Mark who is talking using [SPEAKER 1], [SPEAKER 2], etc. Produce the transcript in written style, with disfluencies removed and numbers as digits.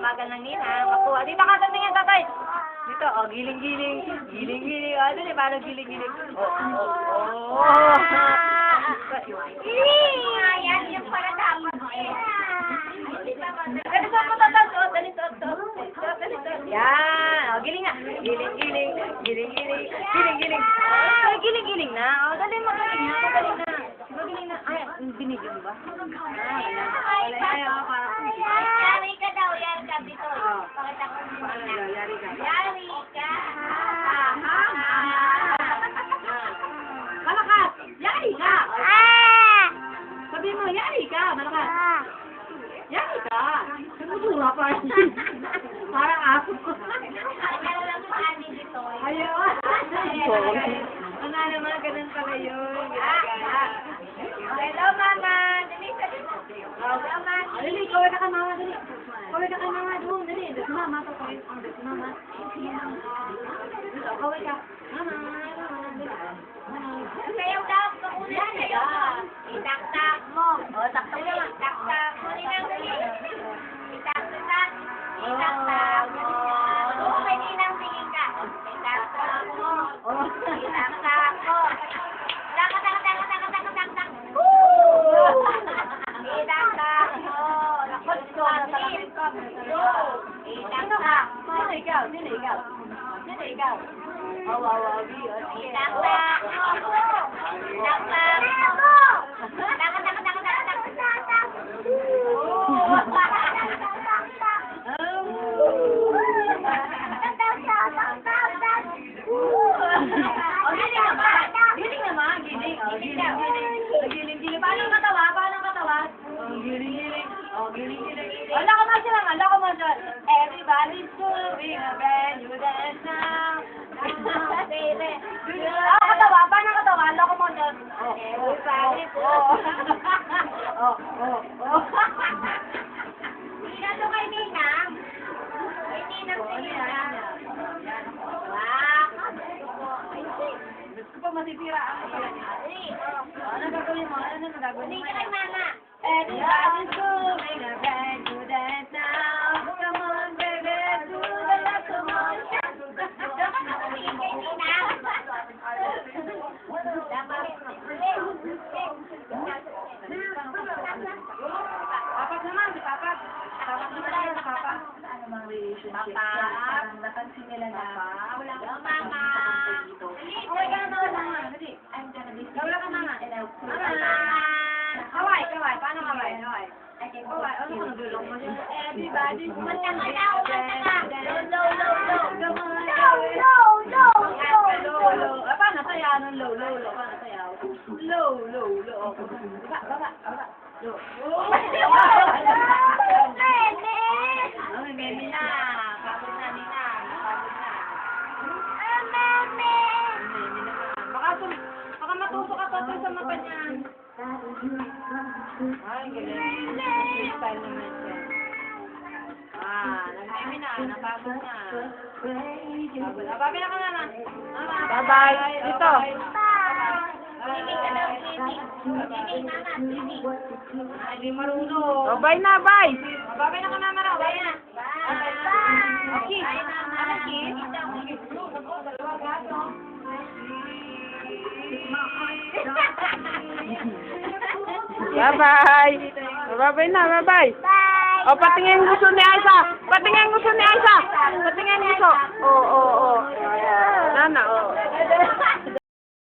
[SPEAKER 1] bagal ng ninang. Makuha. Dito ka sa tingin, tatay. Dito, oh, giling-giling. Giling-giling. Oh, dali, paano giling-giling? Oh.
[SPEAKER 2] Ayan, yung para dapat.
[SPEAKER 1] Dali, suot mo, tatay. Suot, dali, suot. Yan. Oh, giling nga. Giling-giling. Giling-giling. Giling-giling. Ay, giling-giling na. Oh, dali, magaling na. Magaling na. Magaling na. Ay, binigyan mo ba?
[SPEAKER 2] Yari ka daw, yari ka dito. Pakita ko mo na.
[SPEAKER 1] Yari ka.
[SPEAKER 2] Yari ka.
[SPEAKER 1] Malakas! Yari ka! Sabi mo, yari ka! Malakas! Yari ka! Nagmudura pa rin. Parang aso.
[SPEAKER 2] Kaya lang sa anin dito.
[SPEAKER 1] Ayun! Ano naman, ganun pala yun.
[SPEAKER 2] Hello, Mama. Dali sa dito. Hello, Mama.
[SPEAKER 1] Dali, kaway ka ka, mama. Dali. Kaway ka ka, mama. Doon, dali. Doon si mama. Kaway si mama. Kaway ka. Mama.
[SPEAKER 2] Sayaw daw. Pakuna sayo. Itaktak mo. O, taktak mo. Itaktak mo. Itaktak. Itaktak mo. Okay, ninang tingin ka. Itaktak mo. Itaktak mo. Tak. Itaktak mo. Lakot ko. Itaktak mo.
[SPEAKER 1] Sino ikaw? Sino ikaw? Sino ikaw? Wow.
[SPEAKER 2] Itaktak mo. Itaktak mo.
[SPEAKER 1] Giling naman, giling. Giling. Paano ang katawan? Giling. Ala ka man siya. Everybody's doing a brand new dance now. Katawan. Paano ang katawan? Ala ka man siya.
[SPEAKER 2] Everybody's Nina to kay Ninang. Kay Ninang si Ninang.
[SPEAKER 1] Gusto ko masisira ang katawan niya. Ano gagawin mo?
[SPEAKER 2] Hindi ka kay Mama.
[SPEAKER 1] Everybody's doing a brand new dance now. Come on, baby, do the love, come on.
[SPEAKER 2] Tingin kay Ninang.
[SPEAKER 1] Papat naman, si Papat. Papat naman tayo sa Papat. Ano mang relationship?
[SPEAKER 2] Papat.
[SPEAKER 1] Napansin nila na. Wala
[SPEAKER 2] Hello, Mama.
[SPEAKER 1] Okay ka na mama. Dali. Wala ka mama. Mama. Kaway. Paano kaway? Kaway. Ano ka nagulong mo siya? Everybody's
[SPEAKER 2] Umanta ka na. Low.
[SPEAKER 1] Low. Paano sayaw ng low? Paano sayaw? Low. Baba. Low. Meme na. Pagod na, Nina. Meme naman. Baka matuto ka pa sa mata niyan. Ay, galing. Style naman siya. Nag-meme na. Napagod na. Babi na ka na. Bye-bye. Dito.
[SPEAKER 2] Tingin ka daw, tingin. Tingin, Mama.
[SPEAKER 1] Hindi marunong.
[SPEAKER 3] Bye na, bye!
[SPEAKER 1] Babay na ka na, Mara. Bye na.
[SPEAKER 2] Bye.
[SPEAKER 1] Okay.
[SPEAKER 2] Bye, Mama.
[SPEAKER 3] Bye-bye! Bye-bye na, bye-bye!
[SPEAKER 2] Bye.
[SPEAKER 3] O, patingin gusto ni Aisa! Patingin gusto ni Aisa! Patingin gusto! Oo. Nana, oo.